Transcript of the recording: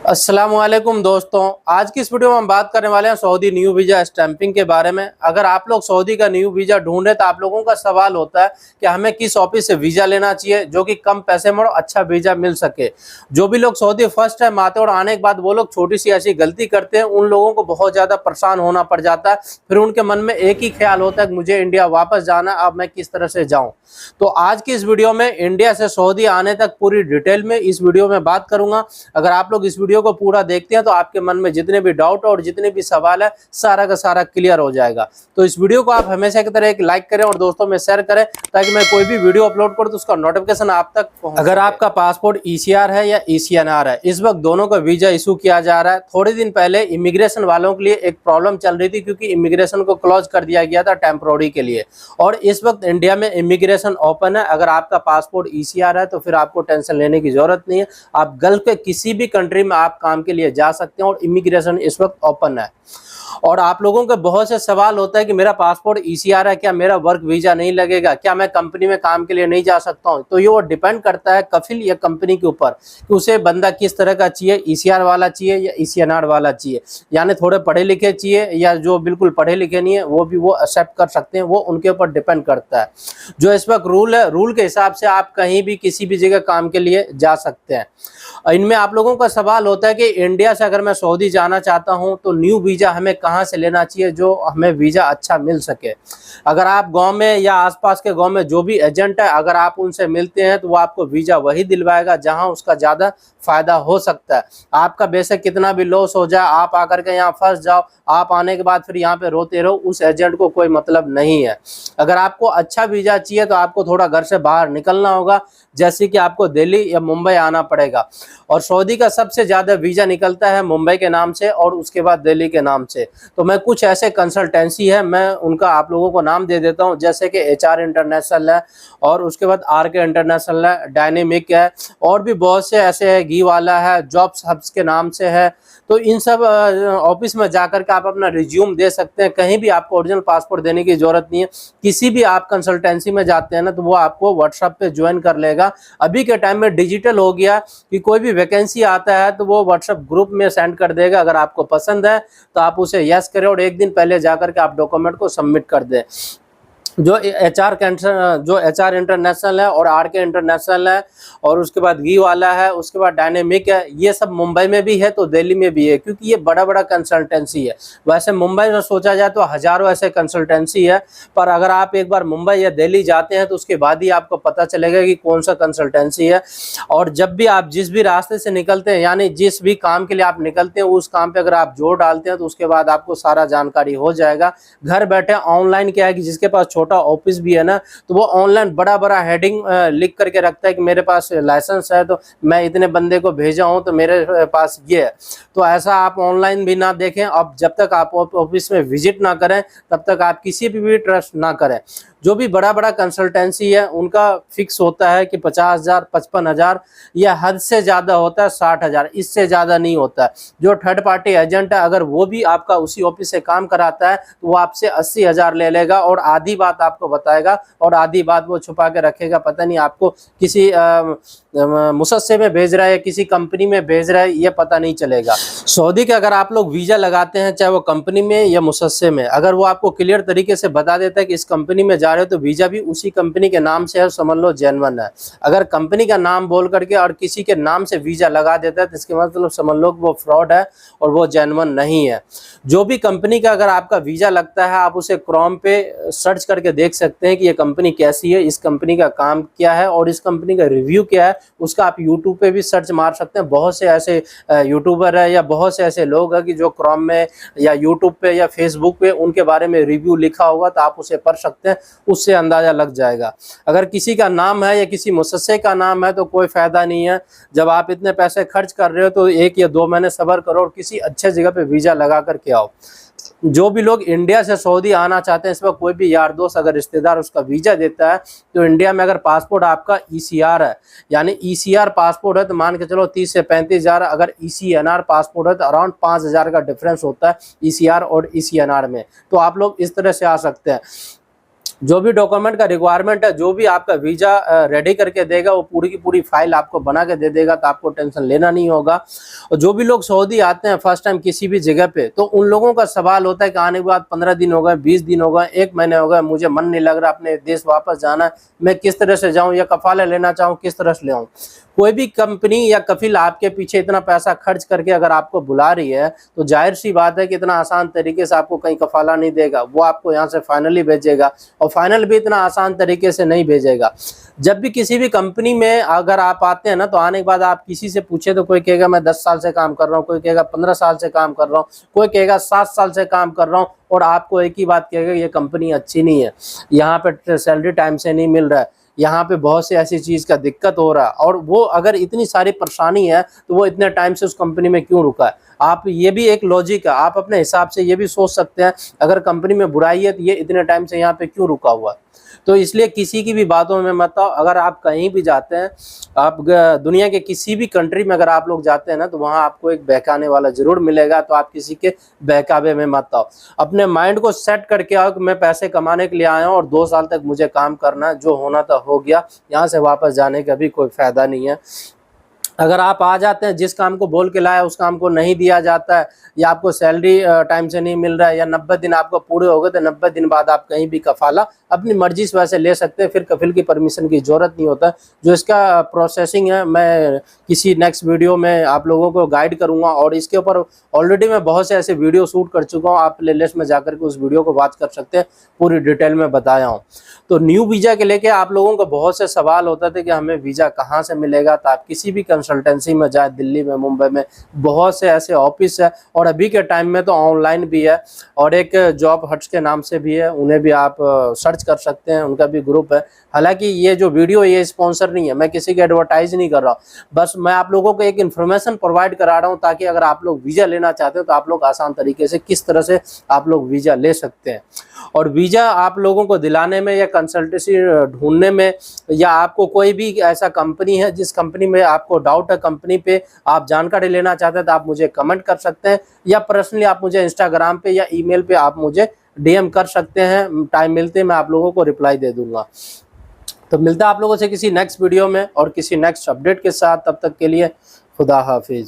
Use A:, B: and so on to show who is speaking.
A: अस्सलाम वालेकुम दोस्तों, आज की इस वीडियो में हम बात करने वाले हैं सऊदी न्यू वीज़ा स्टैंपिंग के बारे में। अगर आप लोग सऊदी का न्यू वीज़ा ढूंढ रहे तो आप लोगों का सवाल होता है कि हमें किस ऑफिस से वीज़ा लेना चाहिए जो कि कम पैसे में और अच्छा वीज़ा मिल सके। जो भी लोग सऊदी फर्स्ट टाइम आते हैं और आने के बाद वो लोग छोटी सी ऐसी गलती करते हैं, उन लोगों को बहुत ज़्यादा परेशान होना पड़ जाता है। फिर उनके मन में एक ही ख्याल होता है कि मुझे इंडिया वापस जाना है, अब मैं किस तरह से जाऊँ। तो आज की इस वीडियो में इंडिया से सऊदी आने तक पूरी डिटेल में इस वीडियो में बात करूंगा। अगर आप लोग इस वीडियो को पूरा देखते हैं तो आपके मन में जितने भी डाउट और जितने भी सवाल है सारा का सारा क्लियर हो जाएगा। तो इस वीडियो को आप हमेशा की तरह एक लाइक करें और दोस्तों में शेयर करें ताकि मैं कोई भी वीडियो अपलोड करूं तो उसका नोटिफिकेशन आप तक पहुंचे। अगर आपका पासपोर्ट ईसीआर है या ईसीएनआर है, इस वक्त दोनों का वीजा इशू किया जा रहा है। थोड़े दिन पहले इमिग्रेशन वालों के लिए एक प्रॉब्लम चल रही थी क्योंकि इमिग्रेशन को क्लोज कर दिया गया था टेम्पोररी के लिए, और इस वक्त इंडिया में इमिग्रेशन ओपन है। अगर आपका पासपोर्ट ईसीआर है तो फिर आपको टेंशन लेने की जरूरत नहीं है। आप गल्फ के किसी भी कंट्री में आप काम के लिए जा सकते हैं और इमिग्रेशन इस वक्त ओपन है। और आप लोगों के बहुत से सवाल होता है कि मेरा पासपोर्ट ईसीआर है, क्या मेरा वर्क वीजा नहीं लगेगा, क्या मैं कंपनी में काम के लिए नहीं जा सकता हूं। तो ये वो डिपेंड करता है कफिल या कंपनी के ऊपर कि उसे बंदा किस तरह का चाहिए, ईसीआर वाला चाहिए या ईसीएनआर वाला चाहिए। यानी थोड़े पढ़े लिखे चाहिए या जो बिल्कुल पढ़े लिखे नहीं है वो भी वो एक्सेप्ट कर सकते हैं, वो उनके ऊपर डिपेंड करता है। जो इस वक्त रूल है, रूल के हिसाब से आप कहीं भी किसी भी जगह काम के लिए जा सकते हैं। इनमें आप लोगों का सवाल होता है कि इंडिया से अगर मैं सऊदी जाना चाहता हूं तो न्यू वीजा हमें कहां से लेना चाहिए जो हमें वीजा अच्छा मिल सके। अगर आप गांव में या आसपास के गांव में जो भी एजेंट है, अगर आप उनसे मिलते हैं तो वो आपको वीजा वही दिलवाएगा जहां उसका ज्यादा फायदा हो सकता है। आपका बेशक कितना भी लॉस हो जाए, आप आकर के यहाँ फंस जाओ, आप आने के बाद फिर यहाँ पे रोते रहो, उस एजेंट को कोई मतलब नहीं है। अगर आपको अच्छा वीजा चाहिए तो आपको थोड़ा घर से बाहर निकलना होगा, जैसे कि आपको दिल्ली या मुंबई आना पड़ेगा। और सऊदी का सबसे ज्यादा वीजा निकलता है मुंबई के नाम से और उसके बाद दिल्ली के नाम से। तो मैं कुछ ऐसे कंसल्टेंसी है, मैं उनका आप लोगों को नाम दे देता हूं, जैसे कि एचआर इंटरनेशनल है और उसके बाद आरके इंटरनेशनल है, डायनेमिक है, और भी बहुत से ऐसे है, घी वाला है, जॉब्स हब्स के नाम से है। तो इन सब ऑफिस में जाकर के आप अपना रिज्यूम दे सकते हैं। कहीं भी आपको ओरिजिनल पासपोर्ट देने की जरूरत नहीं है। किसी भी आप कंसल्टेंसी में जाते हैं ना तो वो आपको व्हाट्सएप पे ज्वाइन कर लेगा। अभी के टाइम में डिजिटल हो गया कि कोई भी वैकेंसी आता है तो वो व्हाट्सएप ग्रुप में सेंड कर देगा। अगर आपको पसंद है तो आप उसे यस करें और एक दिन पहले जाकर के आप डॉक्यूमेंट को सबमिट कर दें। जो एचआर इंटरनेशनल है और आरके इंटरनेशनल है और उसके बाद घी वाला है, उसके बाद डायनेमिक है, ये सब मुंबई में भी है तो दिल्ली में भी है, क्योंकि ये बड़ा बड़ा कंसल्टेंसी है। वैसे मुंबई में सोचा जाए तो हजारों ऐसे कंसल्टेंसी है, पर अगर आप एक बार मुंबई या दिल्ली जाते हैं तो उसके बाद ही आपको पता चलेगा कि कौन सा कंसल्टेंसी है। और जब भी आप जिस भी रास्ते से निकलते हैं, यानी जिस भी काम के लिए आप निकलते हैं, उस काम पे अगर आप जोर डालते हैं तो उसके बाद आपको सारा जानकारी हो जाएगा। घर बैठे ऑनलाइन क्या है कि जिसके पास ऑफिस भी है ना, तो वो ऑनलाइन बड़ा बड़ा हेडिंग लिख करके रखता है कि मेरे पास लाइसेंस है तो मैं इतने बंदे को भेजा हूं तो मेरे पास ये है। तो ऐसा आप ऑनलाइन भी ना देखें। अब जब तक आप ऑफिस में विजिट ना करें तब तक आप किसी पे भी ट्रस्ट ना करें। जो भी बड़ा बड़ा कंसल्टेंसी है उनका फिक्स होता है कि 50,000 55,000 या हद से ज्यादा होता है 60,000, इससे ज्यादा नहीं होता है। जो थर्ड पार्टी एजेंट है अगर वो भी आपका उसी ऑफिस से काम कराता है तो वो आपसे 80,000 ले लेगा और आधी बात आपको बताएगा और आधी बात वो छुपा के रखेगा। पता नहीं आपको किसी मुसस्से में भेज रहा है, किसी कंपनी में भेज रहा है, ये पता नहीं चलेगा। सऊदी के अगर आप लोग वीजा लगाते हैं, चाहे वो कंपनी में या मुसस्से में, अगर वो आपको क्लियर तरीके से बता देता है कि इस कंपनी में जा रहे हो तो वीजा भी उसी कंपनी के नाम से है, समझ लो जेन्युइन है। अगर कंपनी का नाम बोल करके और किसी के नाम से वीजा लगा देता है तो इसके मतलब समझ लो वो फ्रॉड है और वो जेन्युइन नहीं है। जो भी कंपनी का अगर आपका वीजा लगता है आप उसे क्रोम पे सर्च करके देख सकते हैं कि ये कंपनी कैसी है, इस कंपनी का काम क्या है और इस कंपनी का रिव्यू क्या है। उसका आप यूट्यूब पे भी सर्च मार सकते हैं। बहुत से ऐसे यूट्यूबर है या बहुत से ऐसे लोग हैं कि जो क्रोम में या यूट्यूब पे या फेसबुक पे उनके बारे में रिव्यू लिखा होगा तो आप उसे पढ़ सकते हैं, उससे अंदाजा लग जाएगा। अगर किसी का नाम है या किसी मुसस्से का नाम है तो कोई फायदा नहीं है। जब आप इतने पैसे खर्च कर रहे हो तो 1 या 2 महीने सब्र करो और किसी अच्छे जगह पे वीजा लगा करके आओ। जो भी लोग इंडिया से सऊदी आना चाहते हैं, इसमें कोई भी यार दोस्त अगर रिश्तेदार उसका वीजा देता है तो इंडिया में अगर पासपोर्ट आपका ईसीआर है, यानी ईसीआर पासपोर्ट है तो मान के चलो 30 से 35,000। अगर ईसीएनआर पासपोर्ट है तो अराउंड 5,000 का डिफरेंस होता है ईसीआर और ईसीएनआर में। तो आप लोग इस तरह से आ सकते हैं। जो भी डॉक्यूमेंट का रिक्वायरमेंट है, जो भी आपका वीजा रेडी करके देगा वो पूरी की पूरी फाइल आपको बना के दे देगा, तो आपको टेंशन लेना नहीं होगा। और जो भी लोग सऊदी आते हैं फर्स्ट टाइम किसी भी जगह पे, तो उन लोगों का सवाल होता है कि आने के बाद 15 दिन हो गए, 20 दिन हो गए, 1 महीने हो गए, मुझे मन नहीं लग रहा अपने देश वापस जाना है, मैं किस तरह से जाऊं, या कफाला लेना चाहूं किस तरह से ले आऊं। कोई भी कंपनी या कफिल आपके पीछे इतना पैसा खर्च करके अगर आपको बुला रही है, तो जाहिर सी बात है कि इतना आसान तरीके से आपको कहीं कफाला नहीं देगा। वो आपको यहाँ से फाइनली भेजेगा, और फाइनल भी इतना आसान तरीके से नहीं भेजेगा। जब भी किसी भी कंपनी में अगर आप आते हैं ना, तो आने के बाद आप किसी से पूछे तो कोई कहेगा मैं 10 साल से काम कर रहा हूँ, कोई कहेगा 15 साल से काम कर रहा हूँ, कोई कहेगा 7 साल से काम कर रहा हूँ, और आपको एक ही बात कहेगा ये कंपनी अच्छी नहीं है, यहाँ पे सैलरी टाइम से नहीं मिल रहा है, यहाँ पे बहुत से ऐसी चीज़ का दिक्कत हो रहा है। और वो अगर इतनी सारी परेशानी है तो वो इतने टाइम से उस कंपनी में क्यों रुका है। आप ये भी एक लॉजिक है, आप अपने हिसाब से ये भी सोच सकते हैं, अगर कंपनी में बुराई है तो ये इतने टाइम से यहाँ पे क्यों रुका हुआ है। तो इसलिए किसी की भी बातों में मत आओ। अगर आप कहीं भी जाते हैं, आप दुनिया के किसी भी कंट्री में अगर आप लोग जाते हैं ना, तो वहाँ आपको एक बहकाने वाला जरूर मिलेगा, तो आप किसी के बहकावे में मत आओ। अपने माइंड को सेट करके आओ कि मैं पैसे कमाने के लिए आया हूँ और 2 साल तक मुझे काम करना है, जो होना था हो गया, यहाँ से वापस जाने का भी कोई फायदा नहीं है। अगर आप आ जाते हैं, जिस काम को बोल के लाया उस काम को नहीं दिया जाता है, या आपको सैलरी टाइम से नहीं मिल रहा है, या 90 दिन आपको पूरे हो गए, तो 90 दिन बाद आप कहीं भी कफाला अपनी मर्जी से वैसे ले सकते हैं, फिर कफिल की परमिशन की ज़रूरत नहीं होता। जो इसका प्रोसेसिंग है मैं किसी नेक्स्ट वीडियो में आप लोगों को गाइड करूँगा, और इसके ऊपर ऑलरेडी मैं बहुत से ऐसे वीडियो शूट कर चुका हूँ, आप प्लेलिस्ट में जाकर के उस वीडियो को वॉच कर सकते हैं, पूरी डिटेल में बताया हूँ। तो न्यू वीज़ा के लेके आप लोगों को बहुत से सवाल होता था कि हमें वीज़ा कहाँ से मिलेगा। तो आप किसी भी कंसल्टेंसी में जाए, दिल्ली में, मुंबई में बहुत से ऐसे ऑफिस है, और अभी के टाइम में तो ऑनलाइन भी है, और एक जॉब हट्स के नाम से भी है, उन्हें भी आप सर्च कर सकते हैं, उनका भी ग्रुप है। हालांकि ये जो वीडियो ये स्पॉन्सर नहीं है, मैं किसी की एडवर्टाइज नहीं कर रहा हूँ, बस मैं आप लोगों को एक इन्फॉर्मेशन प्रोवाइड करा रहा हूँ, ताकि अगर आप लोग वीज़ा लेना चाहते हो तो आप लोग आसान तरीके से किस तरह से आप लोग वीज़ा ले सकते हैं। और वीज़ा आप लोगों को दिलाने में, या कंसल्टेंसी ढूंढने में, या आपको कोई भी ऐसा कंपनी है जिस कंपनी में आपको डाउट है, कंपनी पे आप जानकारी लेना चाहते हैं, तो आप मुझे कमेंट कर सकते हैं, या पर्सनली आप मुझे इंस्टाग्राम पे या ईमेल पे आप मुझे डीएम कर सकते हैं। टाइम मिलते मैं आप लोगों को रिप्लाई दे दूंगा। तो मिलता है आप लोगों से किसी नेक्स्ट वीडियो में और किसी नेक्स्ट अपडेट के साथ। तब तक के लिए खुदा हाफिज।